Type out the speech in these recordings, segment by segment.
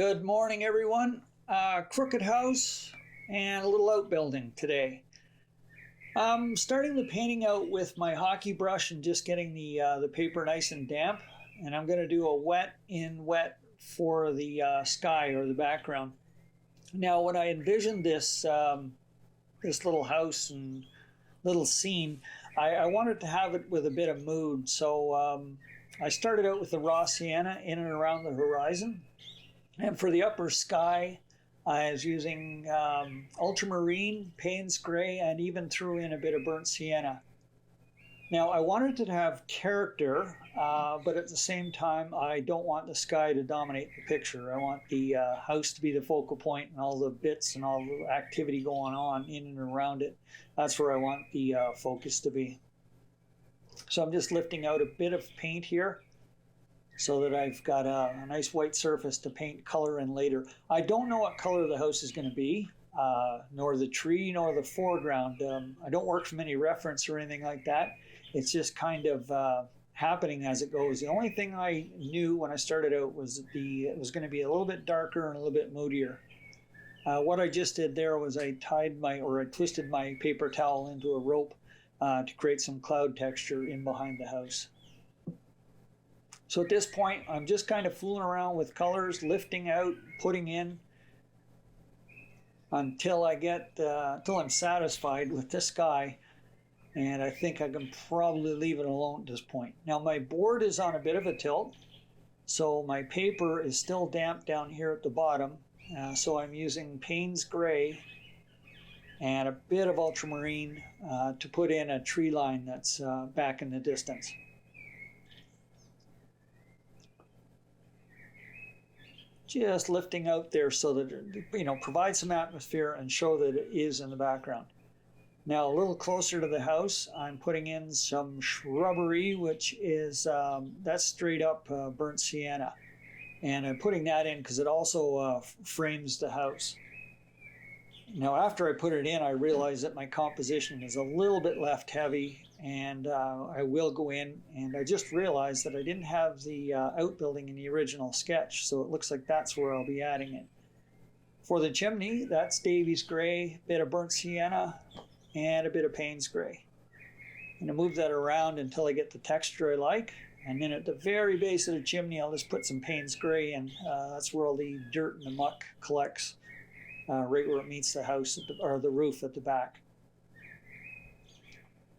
Good morning, everyone. Crooked house and a little outbuilding today. I'm starting the painting out with my hockey brush and just getting the paper nice and damp. And I'm going to do a wet in wet for the sky or the background. Now, when I envisioned this this little house and little scene, I wanted to have it with a bit of mood. So I started out with the raw sienna in and around the horizon. And for the upper sky, I was using ultramarine, Payne's gray, and even threw in a bit of burnt sienna. Now, I wanted it to have character, but at the same time, I don't want the sky to dominate the picture. I want the house to be the focal point and all the bits and all the activity going on in and around it. That's where I want the focus to be. So I'm just lifting out a bit of paint here, so that I've got a nice white surface to paint color in later. I don't know what color the house is going to be, nor the tree, nor the foreground. I don't work from any reference or anything like that. It's just kind of happening as it goes. The only thing I knew when I started out was that it was going to be a little bit darker and a little bit moodier. What I just did there was I twisted my paper towel into a rope to create some cloud texture in behind the house. So at this point, I'm just kind of fooling around with colors, lifting out, putting in, until I'm satisfied with this sky. And I think I can probably leave it alone at this point. Now my board is on a bit of a tilt, so my paper is still damp down here at the bottom. So I'm using Payne's gray and a bit of ultramarine to put in a tree line that's back in the distance. Just lifting out there so that it provides some atmosphere and show that it is in the background. Now a little closer to the house, I'm putting in some shrubbery, which is that's straight up burnt sienna, and I'm putting that in because it also frames the house. Now after I put it in, I realized that my composition is a little bit left heavy, and I will go in, and I just realized that I didn't have the outbuilding in the original sketch, so it looks like that's where I'll be adding it. For the chimney, that's Davy's gray, a bit of burnt sienna, and a bit of Payne's gray. I'm going to move that around until I get the texture I like, and then at the very base of the chimney, I'll just put some Payne's gray in. That's where all the dirt and the muck collects, right where it meets the house or the roof at the back.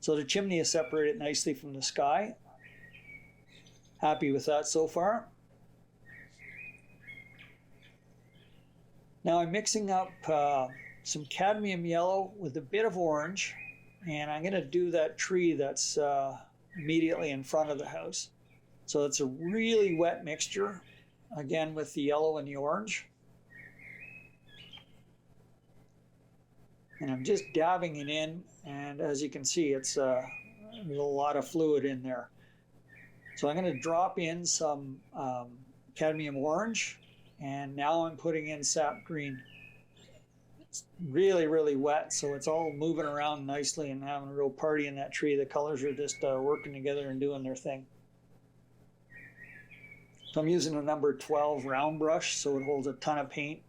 So the chimney is separated nicely from the sky. Happy with that so far. Now I'm mixing up some cadmium yellow with a bit of orange, and I'm going to do that tree that's immediately in front of the house. So it's a really wet mixture, again with the yellow and the orange. And I'm just dabbing it in, and as you can see, there's a lot of fluid in there. So I'm going to drop in some cadmium orange, and now I'm putting in sap green. It's really, really wet, so it's all moving around nicely and having a real party in that tree. The colors are just working together and doing their thing. So I'm using a number 12 round brush, so it holds a ton of paint,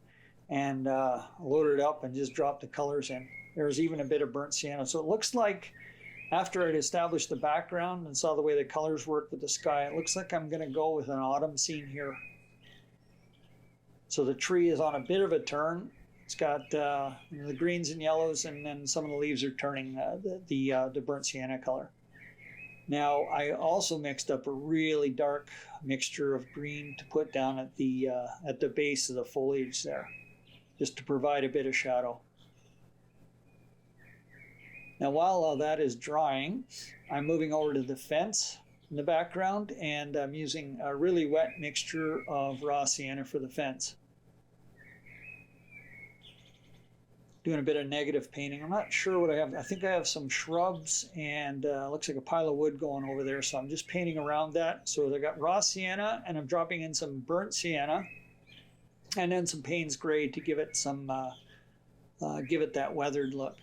and load it up and just drop the colors in. There's even a bit of burnt sienna. So it looks like after I'd established the background and saw the way the colors work with the sky, it looks like I'm going to go with an autumn scene here. So the tree is on a bit of a turn. It's got the greens and yellows, and then some of the leaves are turning the burnt sienna color. Now I also mixed up a really dark mixture of green to put down at the base of the foliage there, just to provide a bit of shadow. Now while all that is drying, I'm moving over to the fence in the background, and I'm using a really wet mixture of raw sienna for the fence. Doing a bit of negative painting. I'm not sure what I have. I think I have some shrubs and looks like a pile of wood going over there, so I'm just painting around that. So I got raw sienna, and I'm dropping in some burnt sienna, and then some Payne's gray to give it some give it that weathered look.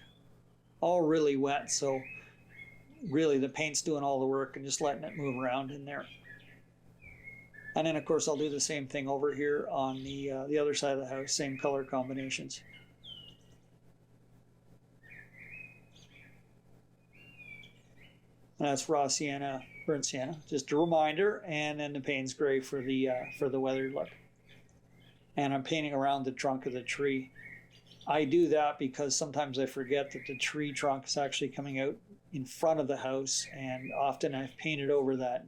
All really wet, so really the paint's doing all the work and just letting it move around in there. And then of course I'll do the same thing over here on the other side of the house, same color combinations. And that's raw sienna, burnt sienna, just a reminder, and then the Payne's gray for the weathered look. And I'm painting around the trunk of the tree. I do that because sometimes I forget that the tree trunk is actually coming out in front of the house, and often I've painted over that.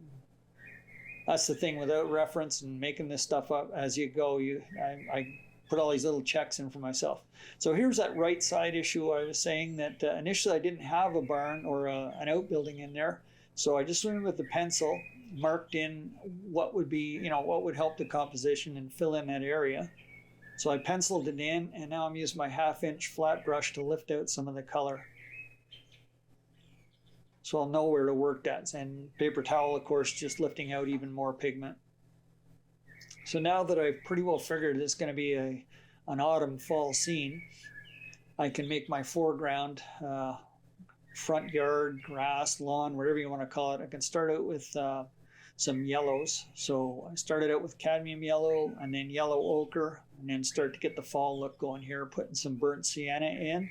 That's the thing without reference and making this stuff up as you go. I put all these little checks in for myself. So here's that right side issue I was saying that initially I didn't have a barn or an outbuilding in there. So I just went with the pencil, marked in what would be, what would help the composition and fill in that area. So I penciled it in, and now I'm using my 1/2-inch flat brush to lift out some of the color. So I'll know where to work that. And paper towel, of course, just lifting out even more pigment. So now that I've pretty well figured it's going to be an autumn fall scene, I can make my foreground, front yard, grass, lawn, whatever you want to call it. I can start out with some yellows. So I started out with cadmium yellow and then yellow ochre, and then start to get the fall look going here, putting some burnt sienna in.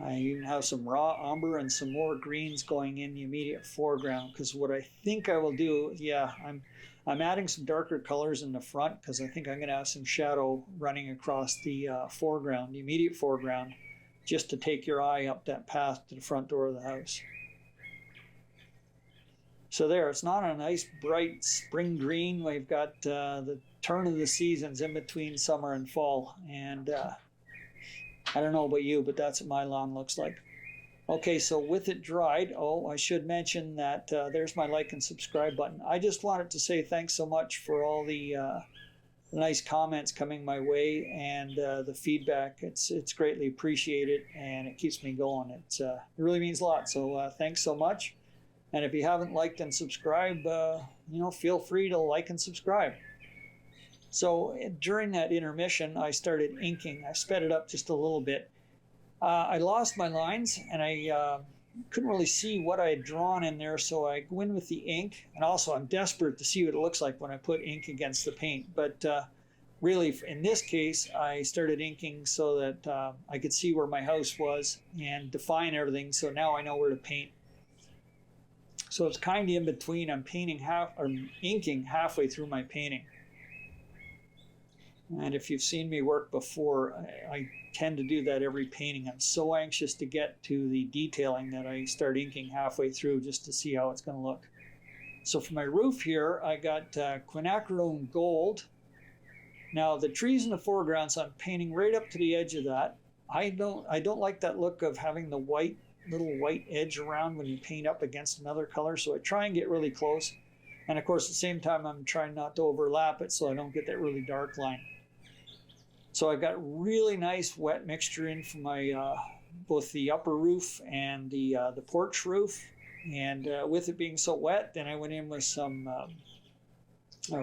I even have some raw umber and some more greens going in the immediate foreground, because what I think I will do, I'm adding some darker colors in the front because I think I'm going to have some shadow running across the foreground, the immediate foreground, just to take your eye up that path to the front door of the house. So there, it's not a nice bright spring green. We've got the turn of the seasons in between summer and fall, and I don't know about you, but that's what my lawn looks like. Okay, so with it dried, I should mention that there's my like and subscribe button. I just wanted to say thanks so much for all the nice comments coming my way and the feedback. It's greatly appreciated, and it keeps me going. It really means a lot, so thanks so much. And if you haven't liked and subscribed, feel free to like and subscribe. So during that intermission, I started inking. I sped it up just a little bit. I lost my lines, and I couldn't really see what I had drawn in there, so I go in with the ink. And also, I'm desperate to see what it looks like when I put ink against the paint. But really, in this case, I started inking so that I could see where my house was and define everything, so now I know where to paint. So it's kind of in between. I'm inking halfway through my painting. And if you've seen me work before, I tend to do that every painting. I'm so anxious to get to the detailing that I start inking halfway through just to see how it's going to look. So for my roof here, I got quinacridone gold. Now the trees in the foreground, so I'm painting right up to the edge of that. I don't like that look of having the little white edge around when you paint up against another color, so I try and get really close. And of course, at the same time, I'm trying not to overlap it so I don't get that really dark line. So I've got really nice wet mixture in for my both the upper roof and the porch roof. And with it being so wet, then I went in with some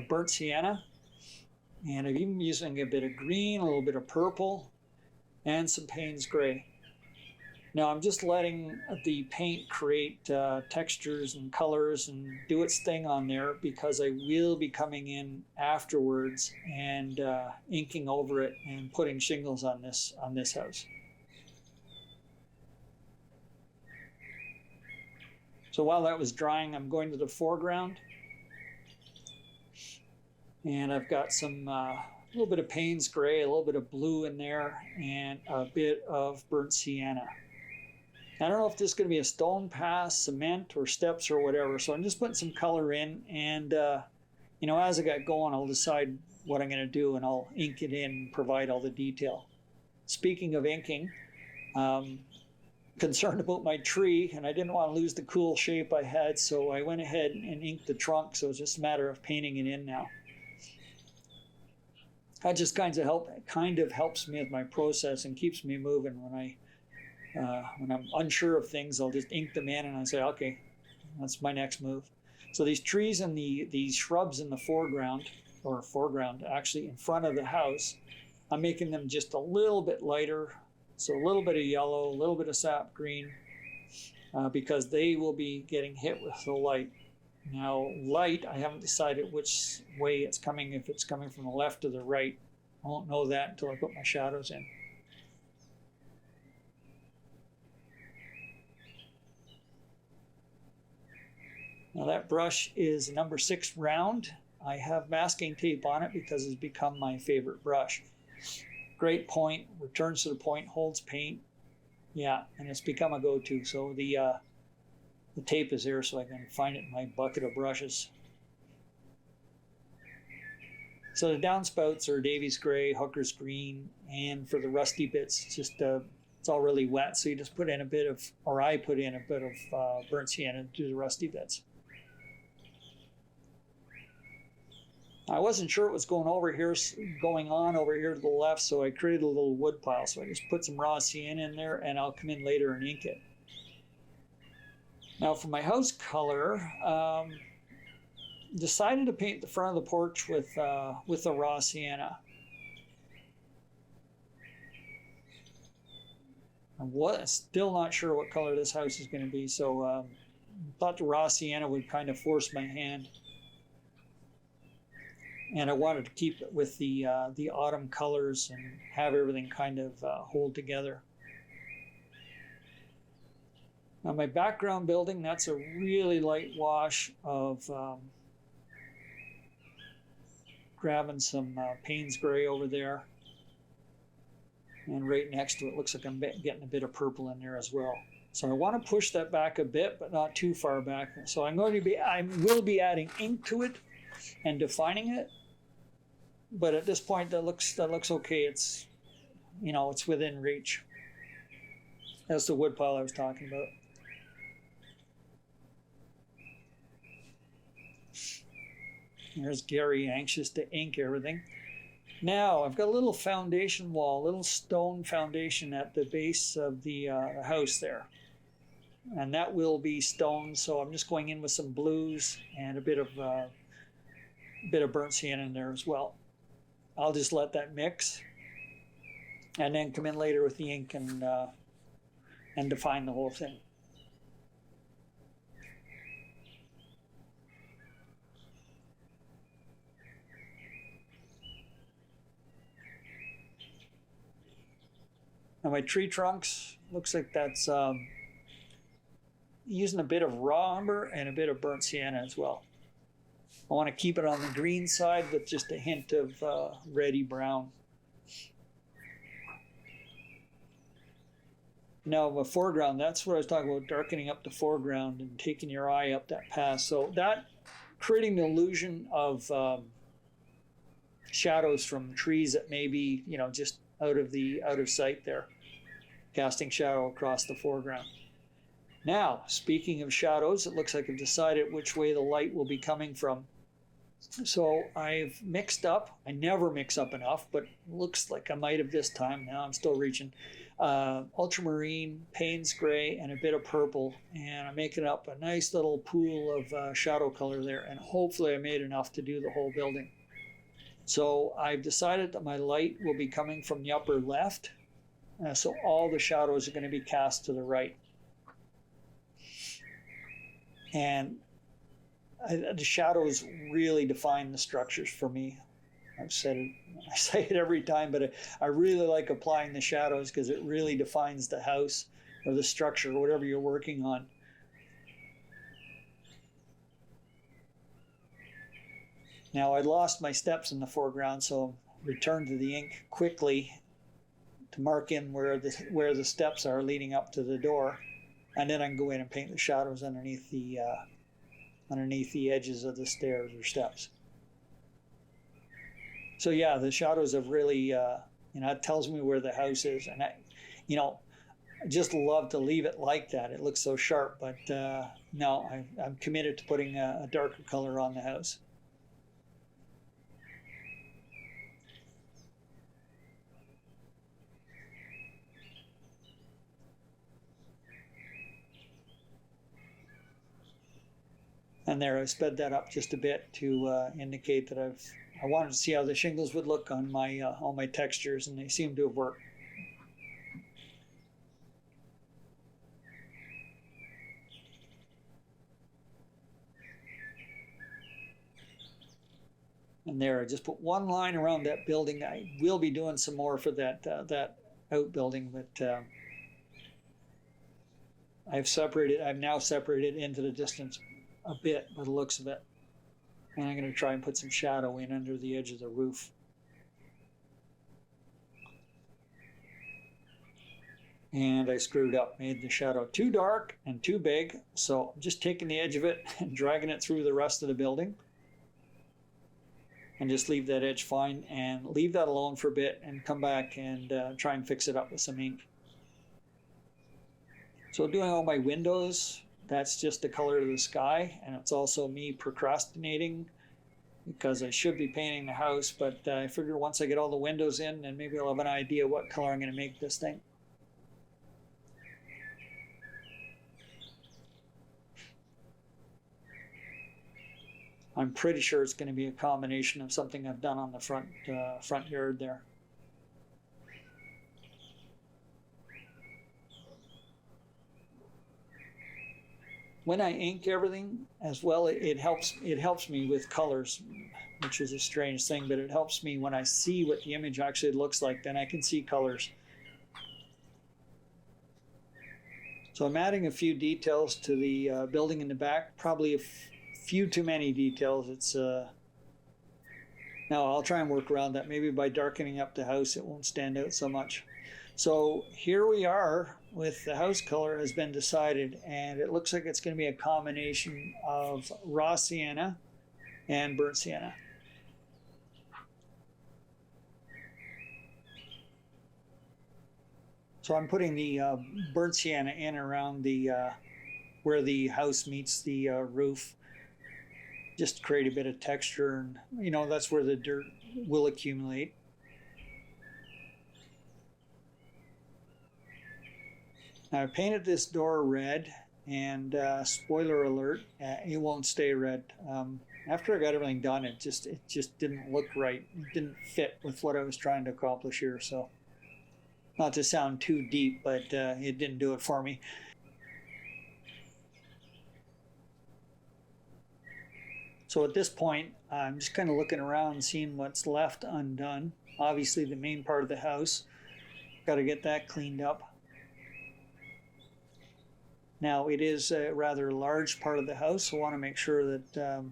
burnt sienna. And I'm even using a bit of green, a little bit of purple, and some Payne's gray. Now I'm just letting the paint create textures and colors and do its thing on there, because I will be coming in afterwards and inking over it and putting shingles on this house. So while that was drying, I'm going to the foreground, and I've got some a little bit of Payne's gray, a little bit of blue in there, and a bit of burnt sienna. I don't know if this is going to be a stone path, cement, or steps or whatever, so I'm just putting some color in, and as I get going, I'll decide what I'm going to do, and I'll ink it in and provide all the detail. Speaking of inking, concerned about my tree, and I didn't want to lose the cool shape I had, so I went ahead and inked the trunk, so it's just a matter of painting it in now. That just kind of helps me with my process and keeps me moving. When I'm unsure of things, I'll just ink them in and I say, okay, that's my next move. So these trees and these shrubs in the foreground actually in front of the house, I'm making them just a little bit lighter. So a little bit of yellow, a little bit of sap green, because they will be getting hit with the light. Now light, I haven't decided which way it's coming, if it's coming from the left or the right. I won't know that until I put my shadows in. Now that brush is number 6 round. I have masking tape on it because it's become my favorite brush. Great point, returns to the point, holds paint. Yeah, and it's become a go-to. So the tape is there so I can find it in my bucket of brushes. So the downspouts are Davies Gray, Hooker's Green, and for the rusty bits, it's just it's all really wet. So you just put in a bit of, or I put in a bit of burnt sienna to do the rusty bits. I wasn't sure what was going on over here to the left, so I created a little wood pile. So I just put some raw sienna in there, and I'll come in later and ink it. Now for my house color, decided to paint the front of the porch with the raw sienna. I'm still not sure what color this house is going to be, so thought the raw sienna would kind of force my hand. And I wanted to keep it with the autumn colors and have everything kind of hold together. Now my background building, that's a really light wash of grabbing some Payne's Gray over there. And right next to it, looks like I'm getting a bit of purple in there as well. So I want to push that back a bit, but not too far back. So I will be adding ink to it and defining it. But at this point, that looks okay. It's, it's within reach. That's the wood pile I was talking about. There's Gary, anxious to ink everything. Now I've got a little foundation wall, a little stone foundation at the base of the house there, and that will be stone. So I'm just going in with some blues and a bit of burnt sienna in there as well. I'll just let that mix, and then come in later with the ink and define the whole thing. Now my tree trunks, looks like that's using a bit of raw umber and a bit of burnt sienna as well. I want to keep it on the green side with just a hint of reddy brown. Now the foreground, that's what I was talking about, darkening up the foreground and taking your eye up that path. So that, creating the illusion of shadows from trees that may be, just out of sight there, casting shadow across the foreground. Now, speaking of shadows, it looks like I've decided which way the light will be coming from. So I've mixed up. I never mix up enough, but looks like I might have this time. Now I'm still reaching. Ultramarine, Payne's Gray, and a bit of purple, and I'm making up a nice little pool of shadow color there, and hopefully I made enough to do the whole building. So I've decided that my light will be coming from the upper left, so all the shadows are going to be cast to the right. And the shadows really define the structures for me. I've said it, I say it every time, but I really like applying the shadows because it really defines the house or the structure or whatever you're working on. Now I lost my steps in the foreground, so returned to the ink quickly to mark in where the steps are leading up to the door, and then I can go in and paint the shadows underneath the edges of the stairs or steps. So yeah, the shadows have really, it tells me where the house is, and I just love to leave it like that. It looks so sharp, but no, I'm committed to putting a darker color on the house. And there, I sped that up just a bit to indicate that I wanted to see how the shingles would look on my all my textures, and they seem to have worked. And there, I just put one line around that building. I will be doing some more for that outbuilding, but I've now separated into the distance a bit by the looks of it. And I'm going to try and put some shadow in under the edge of the roof. And I screwed up, made the shadow too dark and too big. So I'm just taking the edge of it and dragging it through the rest of the building. And just leave that edge fine and leave that alone for a bit and come back and try and fix it up with some ink. So doing all my windows, that's just the color of the sky, and it's also me procrastinating because I should be painting the house, but I figure once I get all the windows in, then maybe I'll have an idea what color I'm going to make this thing. I'm pretty sure it's going to be a combination of something I've done on the front yard there. When I ink everything as well, it helps me with colors, which is a strange thing, but it helps me when I see what the image actually looks like, then I can see colors. So I'm adding a few details to the building in the back, probably a few too many details. Now I'll try and work around that. Maybe by darkening up the house, it won't stand out so much. So here we are with the house color has been decided, and it looks like it's going to be a combination of raw sienna and burnt sienna. So I'm putting the burnt sienna in around the where the house meets the roof, just to create a bit of texture, and that's where the dirt will accumulate. Now I painted this door red, and spoiler alert, it won't stay red. After I got everything done, it just didn't look right. It didn't fit with what I was trying to accomplish here. So, not to sound too deep, but it didn't do it for me. So at this point, I'm just kind of looking around, seeing what's left undone. Obviously, the main part of the house, got to get that cleaned up. Now, it is a rather large part of the house, so I want to make sure that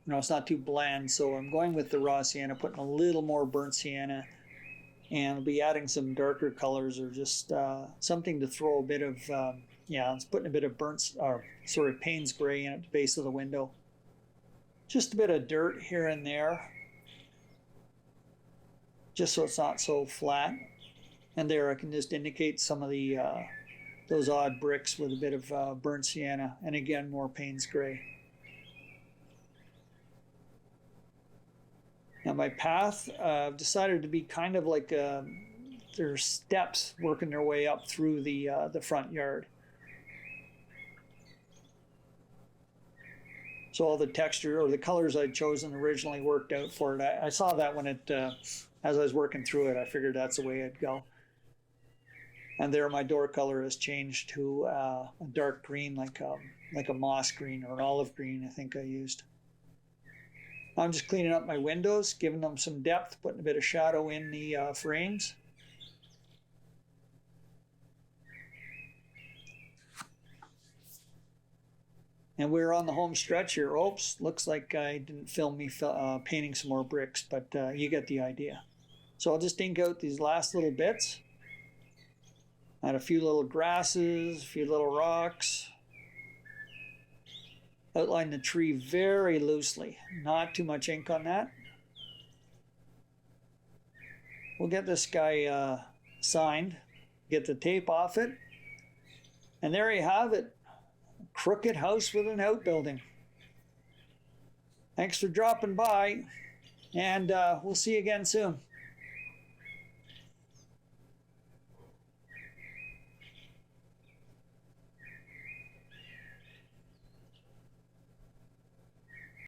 it's not too bland. So I'm going with the raw sienna, putting a little more burnt sienna, and I'll be adding some darker colors or just something to throw a bit of, it's putting a bit of Payne's gray in at the base of the window. Just a bit of dirt here and there, just so it's not so flat. And there I can just indicate some of the those odd bricks with a bit of burnt sienna, and again more Payne's gray. Now my path I've decided to be kind of like there's steps working their way up through the front yard. So all the texture or the colors I'd chosen originally worked out for it. I saw that when as I was working through it, I figured that's the way I'd go. And there my door color has changed to a dark green, like a moss green or an olive green, I think I used. I'm just cleaning up my windows, giving them some depth, putting a bit of shadow in the frames. And we're on the home stretch here. Oops, looks like I didn't film me painting some more bricks, but you get the idea. So I'll just ink out these last little bits. Add a few little grasses, a few little rocks. Outline the tree very loosely, not too much ink on that. We'll get this guy signed, get the tape off it, and there you have it. Crooked house with an outbuilding. Thanks for dropping by, and we'll see you again soon.